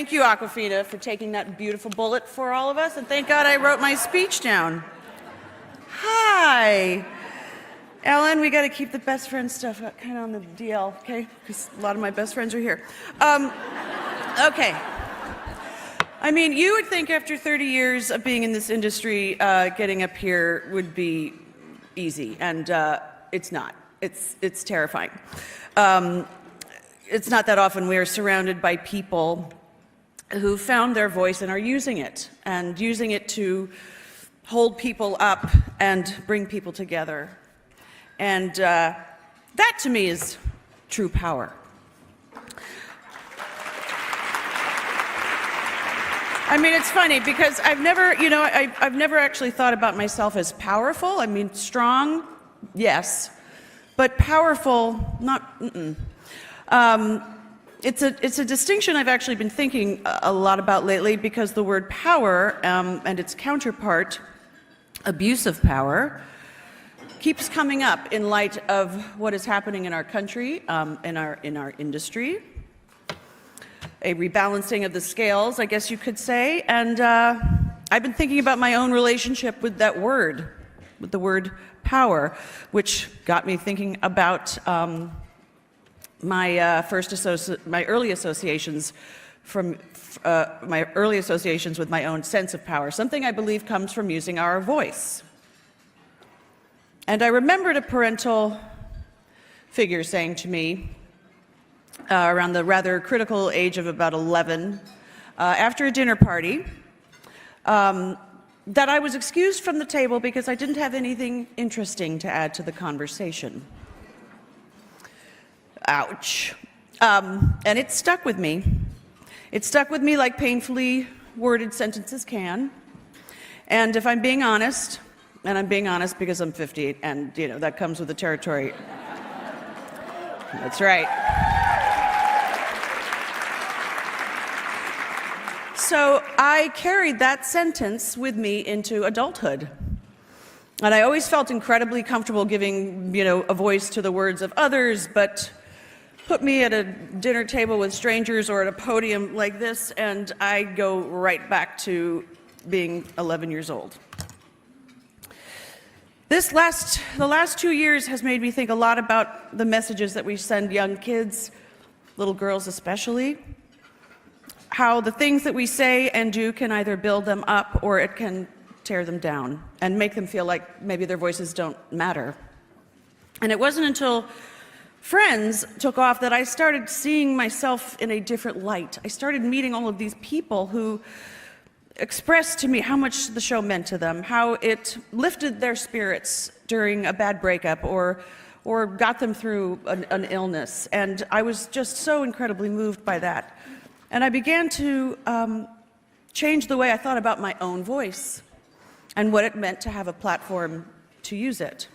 Thank you, Aquafina, for taking that beautiful bullet for all of us, and thank God I wrote my speech down. Hi. Ellen, we got to keep the best friend stuff kind of on the DL, okay? Because a lot of my best friends are here. Okay. I mean, you would think after 30 years of being in this industry, getting up here would be easy, and it's not. It's terrifying. It's not that often we are surrounded by people who found their voice and are using it to hold people up and bring people together. And that to me is true power. I mean, it's funny because I've never actually thought about myself as powerful. I mean, strong, yes, but powerful, not. It's a distinction I've actually been thinking a lot about lately because the word power and its counterpart, abuse of power, keeps coming up in light of what is happening in our country, in our industry. A rebalancing of the scales, I guess you could say, and I've been thinking about my own relationship with that word, with the word power, which got me thinking about my early associations with my own sense of power, something I believe comes from using our voice. And I remembered a parental figure saying to me, around the rather critical age of about 11, after a dinner party, that I was excused from the table because I didn't have anything interesting to add to the conversation. Ouch. And it stuck with me. It stuck with me like painfully worded sentences can. And if I'm being honest, and I'm being honest because I'm 50, and that comes with the territory. That's right. So I carried that sentence with me into adulthood. And I always felt incredibly comfortable giving, a voice to the words of others, but put me at a dinner table with strangers or at a podium like this, and I go right back to being 11 years old. The last 2 years has made me think a lot about the messages that we send young kids, little girls especially, how the things that we say and do can either build them up or it can tear them down and make them feel like maybe their voices don't matter. And it wasn't until Friends took off that I started seeing myself in a different light. I started meeting all of these people who expressed to me how much the show meant to them, how it lifted their spirits during a bad breakup or got them through an illness. And I was just so incredibly moved by that. And I began to change the way I thought about my own voice and what it meant to have a platform to use it.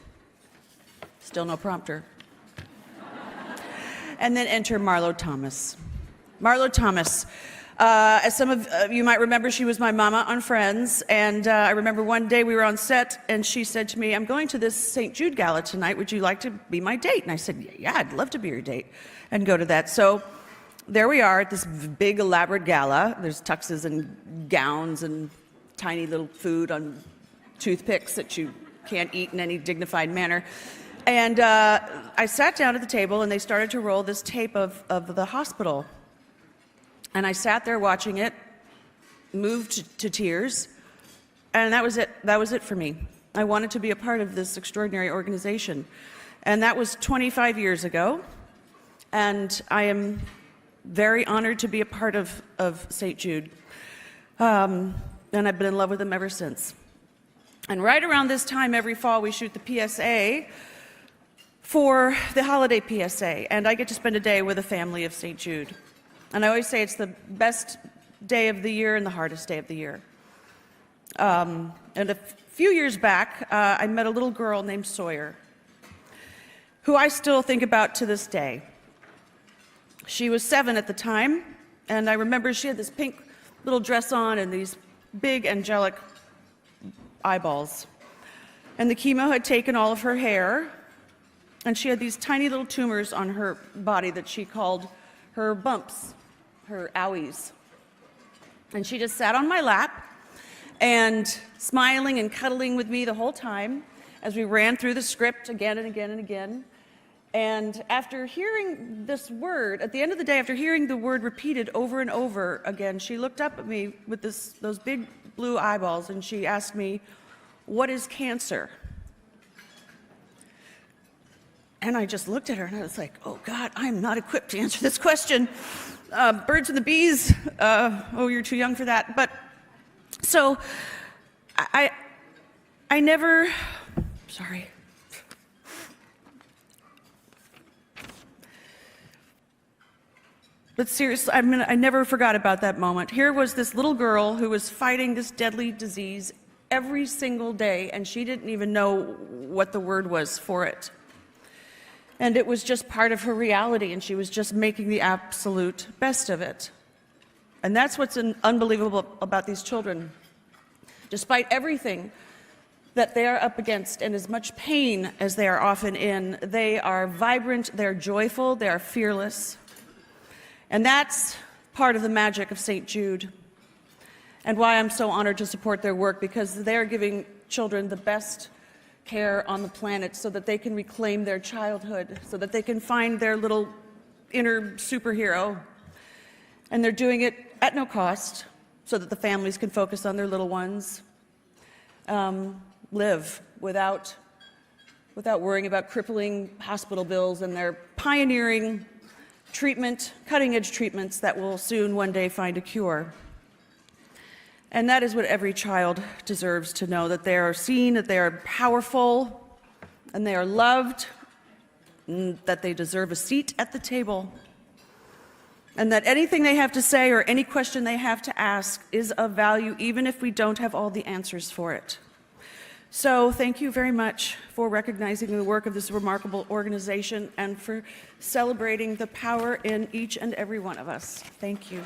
Still no prompter. And then enter Marlo Thomas. Marlo Thomas, as some of you might remember, she was my mama on Friends, and I remember one day we were on set, and she said to me, "I'm going to this St. Jude gala tonight. Would you like to be my date?" And I said, "Yeah, I'd love to be your date," and go to that. So there we are at this big, elaborate gala. There's tuxes and gowns and tiny little food on toothpicks that you can't eat in any dignified manner. And I sat down at the table, and they started to roll this tape of the hospital. And I sat there watching it, moved to tears, and that was it. That was it for me. I wanted to be a part of this extraordinary organization. And that was 25 years ago, and I am very honored to be a part of St. Jude. And I've been in love with them ever since. And right around this time, every fall, we shoot the PSA for the holiday PSA, and I get to spend a day with a family of St. Jude. And I always say it's the best day of the year and the hardest day of the year. And a few years back, I met a little girl named Sawyer, who I still think about to this day. She was 7 at the time, and I remember she had this pink little dress on and these big angelic eyeballs. And the chemo had taken all of her hair, and she had these tiny little tumors on her body that she called her bumps, her owies. And she just sat on my lap and smiling and cuddling with me the whole time as we ran through the script again and again and again. And after hearing this word, at the end of the day, after hearing the word repeated over and over again, she looked up at me with those big blue eyeballs and she asked me, "What is cancer?" And I just looked at her and I was like, oh God, I'm not equipped to answer this question. Birds and the bees, oh, you're too young for that. But so I never, sorry. But seriously, I never forgot about that moment. Here was this little girl who was fighting this deadly disease every single day, and she didn't even know what the word was for it. And it was just part of her reality, and she was just making the absolute best of it. And that's what's unbelievable about these children. Despite everything that they are up against and as much pain as they are often in, they are vibrant, they're joyful, they are fearless. And that's part of the magic of St. Jude, and why I'm so honored to support their work, because they're giving children the best care on the planet so that they can reclaim their childhood, so that they can find their little inner superhero. And they're doing it at no cost so that the families can focus on their little ones, live without worrying about crippling hospital bills, and they're pioneering treatment, cutting-edge treatments that will soon one day find a cure. And that is what every child deserves to know, that they are seen, that they are powerful, and they are loved, and that they deserve a seat at the table, and that anything they have to say or any question they have to ask is of value, even if we don't have all the answers for it. So thank you very much for recognizing the work of this remarkable organization and for celebrating the power in each and every one of us. Thank you.